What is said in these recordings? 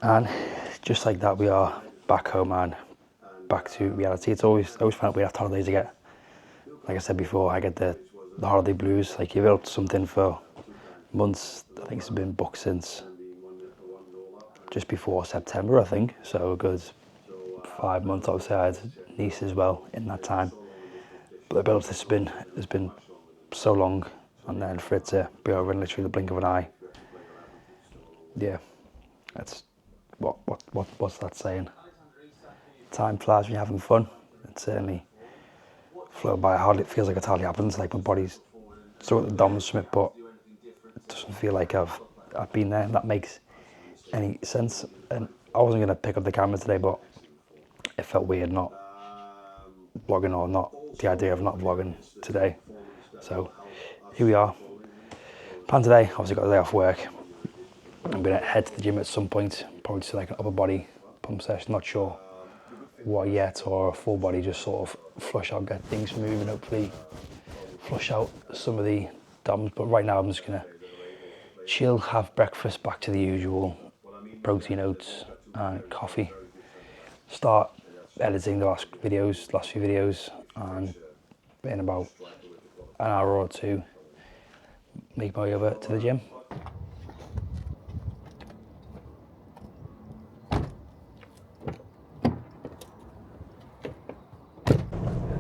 And just like that, we are back home and back to reality. I always find it weird after holidays. Like I said before, I get the holiday blues. Like you've been up to something for months. I think it's been booked since just before September, I think. So a good 5 months. Obviously, I had niece as well in that time. But the build-up has been so long, and then for it to be over in literally the blink of an eye. Yeah, that's what's that saying? Time flies when you're having fun. It certainly flown by. It feels like it hardly happens. Like my body's still at the DOMs from it, but it doesn't feel like I've been there. If that makes any sense. And I wasn't gonna pick up the camera today, but it felt weird not vlogging, or not the idea of not vlogging today. So here we are. Plan today. Obviously got a day off work. I'm gonna head to the gym at some point, probably to like an upper body pump session. Not sure what yet, or a full body, just sort of flush out, get things moving, hopefully flush out some of the DOMs. But right now I'm just gonna chill, have breakfast, back to the usual, protein, oats and coffee. Start editing the last few videos, and in about an hour or two make my way over to the gym.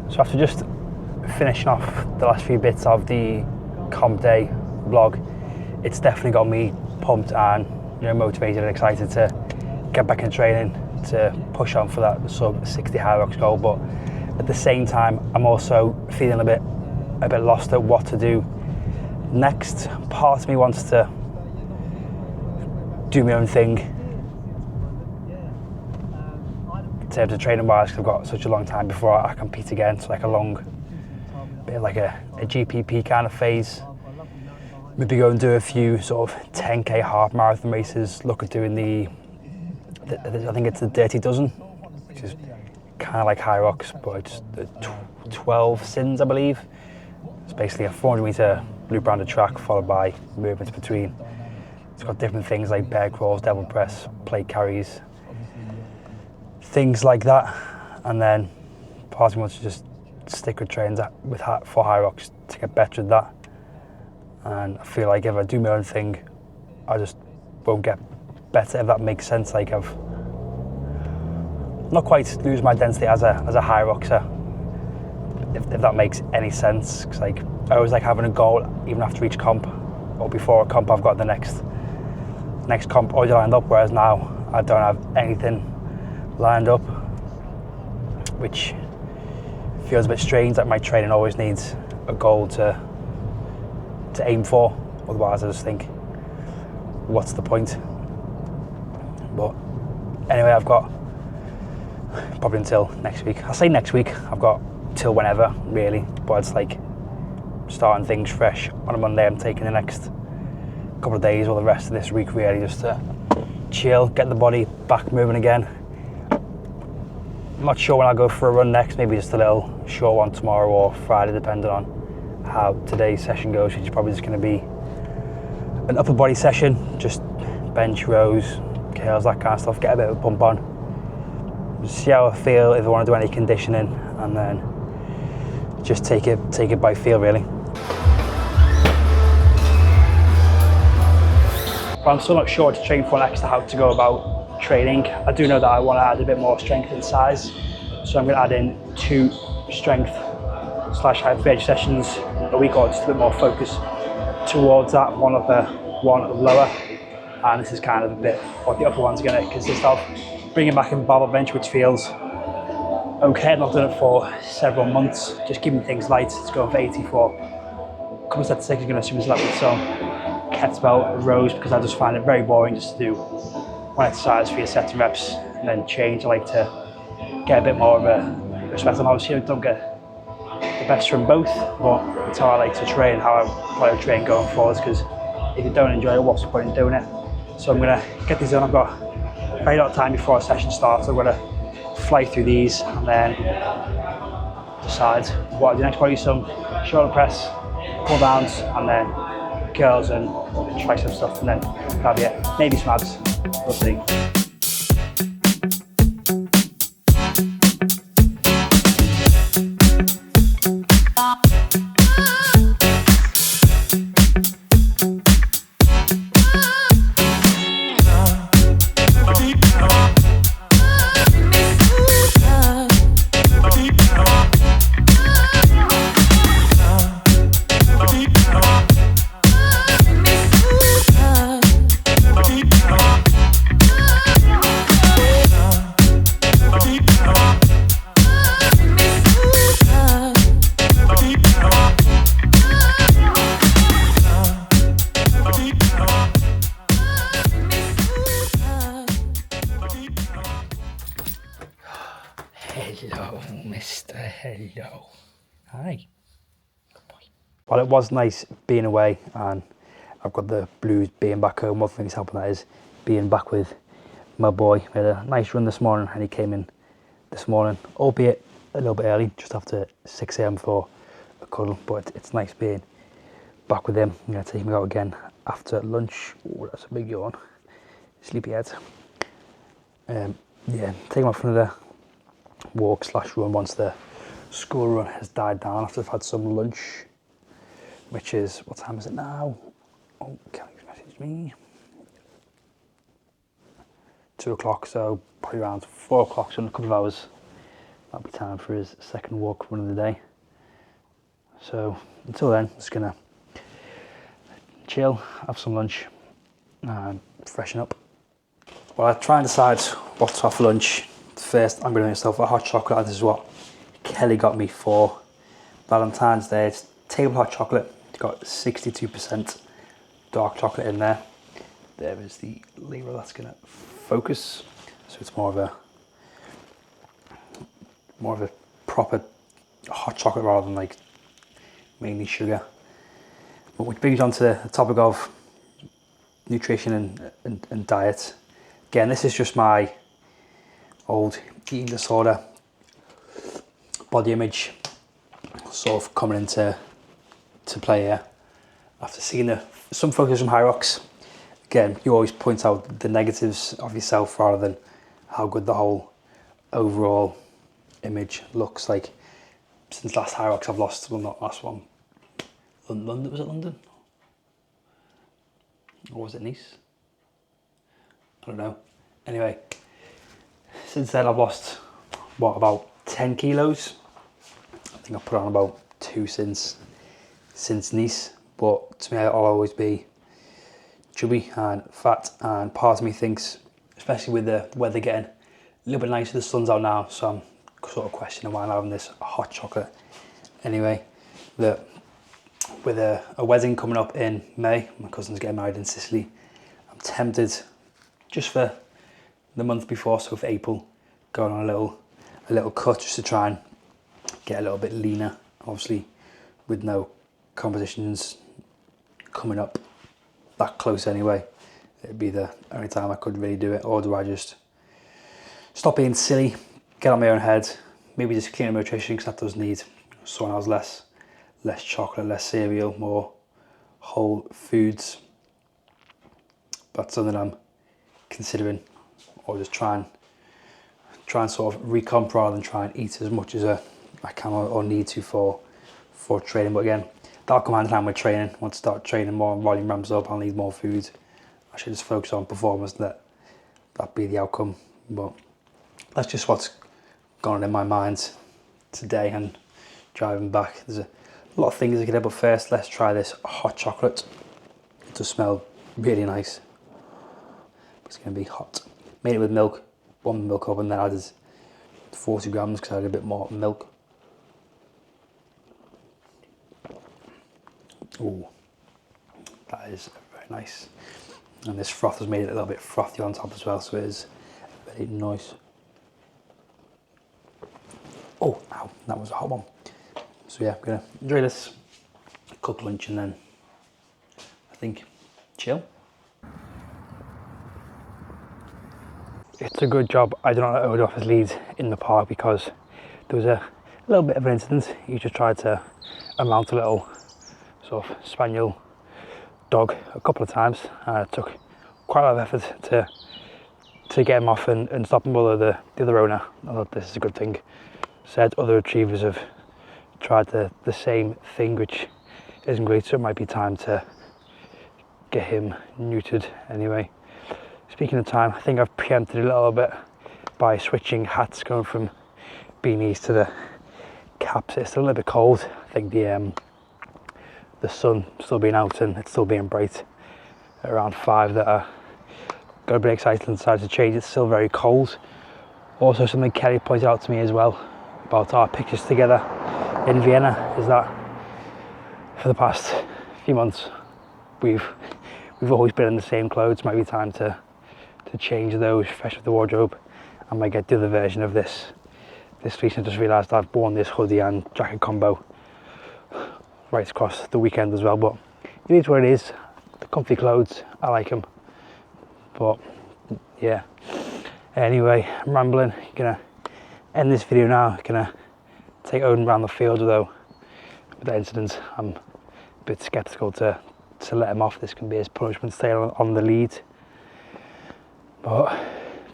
So after just finishing off the last few bits of the comp day vlog, it's definitely got me pumped and motivated and excited to get back in training, to push on for that sub 60 Hyrox goal. But at the same time, I'm also feeling a bit lost at what to do next. Part of me wants to do my own thing in terms of training wise, because I've got such a long time before I compete again. It's like a long bit, like a GPP kind of phase. Maybe go and do a few sort of 10k half marathon races. Look at doing I think it's the Dirty Dozen, which is kind of like Hyrox, but it's the 12 sins, I believe. It's basically a 400 meter loop around a track, followed by movements between. It's got different things like bear crawls, devil press, plate carries, things like that. And then part of me wants to just stick with trains for Hyrox to get better at that. And I feel like if I do my own thing, I just won't get better, if that makes sense. Like I've not quite lose my identity as a Hyroxer, if that makes any sense. Because like I always like having a goal, even after each comp or before a comp, I've got the next comp already lined up. Whereas now I don't have anything lined up, which feels a bit strange. Like my training always needs a goal to aim for. Otherwise, I just think, what's the point? But anyway, I've got probably until next week. I say next week, I've got till whenever really, but it's like starting things fresh on a Monday. I'm taking the next couple of days or the rest of this week really just to chill, get the body back moving again. I'm not sure when I'll go for a run next, maybe just a little short one tomorrow or Friday, depending on how today's session goes, which is probably just going to be an upper body session, just bench, rows, curls, that kind of stuff, get a bit of a pump on, see how I feel, if I want to do any conditioning, and then just take it by feel really. But I'm still not sure what to train for next, how to go about training. I do know that I want to add a bit more strength and size, so I'm going to add in 2 strength / hypertrophy sessions a week, or just a bit more focus towards that, one upper, one lower. And this is kind of a bit what the upper one's going to consist of. Bringing back in barbell bench, which feels okay. I've not done it for several months, just keeping things light. It's going for 84. A couple of sets of 6 is going to super select with some kettlebell rows, because I just find it very boring just to do one exercise for your sets and reps and then change. I like to get a bit more of a respect. And obviously I don't get the best from both, but it's how I like to train, how I plan to train going forwards, because if you don't enjoy it, what's the point in doing it? So I'm going to get these done. I've got a very lot of time before a session starts. I'm going to fly through these and then decide what I do next. Probably some shoulder press, pull downs, and then curls and tricep stuff, and then that'll be it. Maybe some abs, we'll see. Hello. Hi. Good boy. Well, it was nice being away, and I've got the blues being back home. One thing that's helping that is being back with my boy. We had a nice run this morning, and he came in this morning, albeit a little bit early, just after 6 a.m. for a cuddle, but it's nice being back with him. I'm going to take him out again after lunch. Oh, that's a big yawn. Sleepyhead. Yeah, take him out for another walk / run once the school run has died down after I've had some lunch, which is, what time is it now? Oh, Kelly's messaged me. 2 o'clock, so probably around 4 o'clock, so in a couple of hours that'll be time for his second walk run of the day. So until then, just gonna chill, have some lunch, and freshen up. Well, I try and decide what to have for lunch. First, I'm going to make myself a hot chocolate, and this is what Kelly got me for Valentine's Day. It's table hot chocolate. It's got 62% dark chocolate in there. There is the label that's going to focus. So it's more of a proper hot chocolate rather than like mainly sugar. But which brings on to the topic of nutrition and diet. Again, this is just my old eating disorder, body image sort of coming into play here. After seeing some photos from Hyrox, again, you always point out the negatives of yourself rather than how good the whole overall image looks. Like, since last Hyrox I've lost, well, not last one, London, was it London? Or was it Nice? I don't know. Anyway, since then I've lost, what, about 10 kilos? I think I've put on about 2 since Nice, but to me I'll always be chubby and fat, and part of me thinks, especially with the weather getting a little bit nicer, the sun's out now, so I'm sort of questioning why I'm having this hot chocolate. Anyway, that with a wedding coming up in May, my cousin's getting married in Sicily, I'm tempted just for the month before, so for April, going on a little cut just to try and get a little bit leaner, obviously with no competitions coming up that close anyway. It'd be the only time I could really do it. Or do I just stop being silly, get on my own head, maybe just clean up nutrition, because that does need someone else, less chocolate, less cereal, more whole foods. That's something I'm considering, or just try and sort of recomp rather than try and eat as much as I can or need to for training. But again, that'll come hand in hand with training. Once I start training more and volume ramps up, I'll need more food. I should just focus on performance, that be the outcome. But that's just what's gone on in my mind today and driving back. There's a lot of things I could do, but first let's try this hot chocolate. It does smell really nice. It's going to be hot. Made it with milk, warmed the milk up, and then added 40 grams because I had a bit more milk. Ooh, that is very nice. And this froth has made it a little bit frothy on top as well, so it is very nice. Oh, ow, that was a hot one. So yeah, I'm gonna enjoy this, cook lunch, and then I think chill. It's a good job I did not let Odo off his lead in the park, because there was a little bit of an incident. He just tried to mount a little sort of spaniel dog a couple of times, and it took quite a lot of effort to get him off and stop him. Although the other owner, I thought this is a good thing, said other retrievers have tried the same thing, which isn't great, so it might be time to get him neutered anyway. Speaking of time, I think I've preempted a little bit by switching hats, going from beanies to the caps. It's still a little bit cold. I think the sun still being out and it's still being bright at around 5 that I got a bit excited and decided to change. It's still very cold. Also, something Kelly pointed out to me as well about our pictures together in Vienna is that for the past few months we've always been in the same clothes. Might be time to change those, fresh up the wardrobe. I might get the other version of this this week. I just realised I've worn this hoodie and jacket combo right across the weekend as well, but it is what it is. The comfy clothes, I like them. But yeah, anyway, I'm rambling. Gonna end this video now. Gonna take Odin around the field, although with that incident I'm a bit sceptical to let him off. This can be his punishment, stay on the lead. But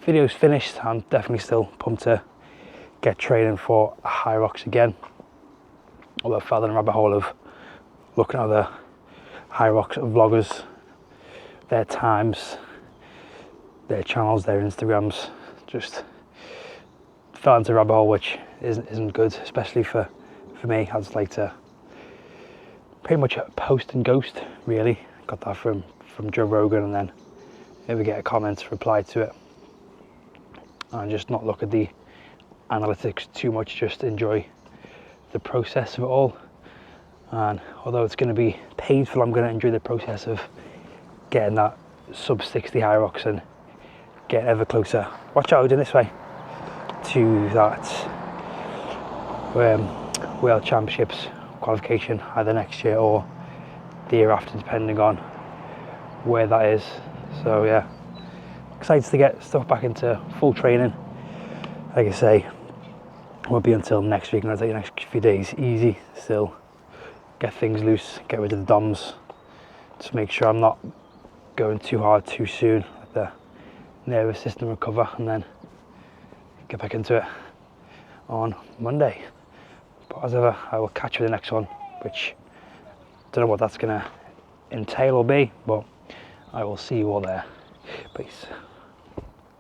video's finished. I'm definitely still pumped to get training for Hyrox again. Although I fell down a rabbit hole of looking at the Hyrox vloggers, their times, their channels, their Instagrams, just fell into a rabbit hole which isn't good, especially for me. I just like to pretty much post and ghost, really. Got that from Joe Rogan, and then maybe get a comment, reply to it, and just not look at the analytics too much, just enjoy the process of it all. And although it's going to be painful, I'm going to enjoy the process of getting that sub 60 Hyrox and getting ever closer. Watch out, in this way, to that World Championships qualification either next year or the year after, depending on where that is. So yeah, excited to get stuff back into full training. Like I say, it won't be until next week. I'm going to take the next few days easy still, get things loose, get rid of the DOMs, just make sure I'm not going too hard too soon, let the nervous system recover, and then get back into it on Monday. But as ever, I will catch you in the next one, which I don't know what that's going to entail or be, but I will see you all there. Peace.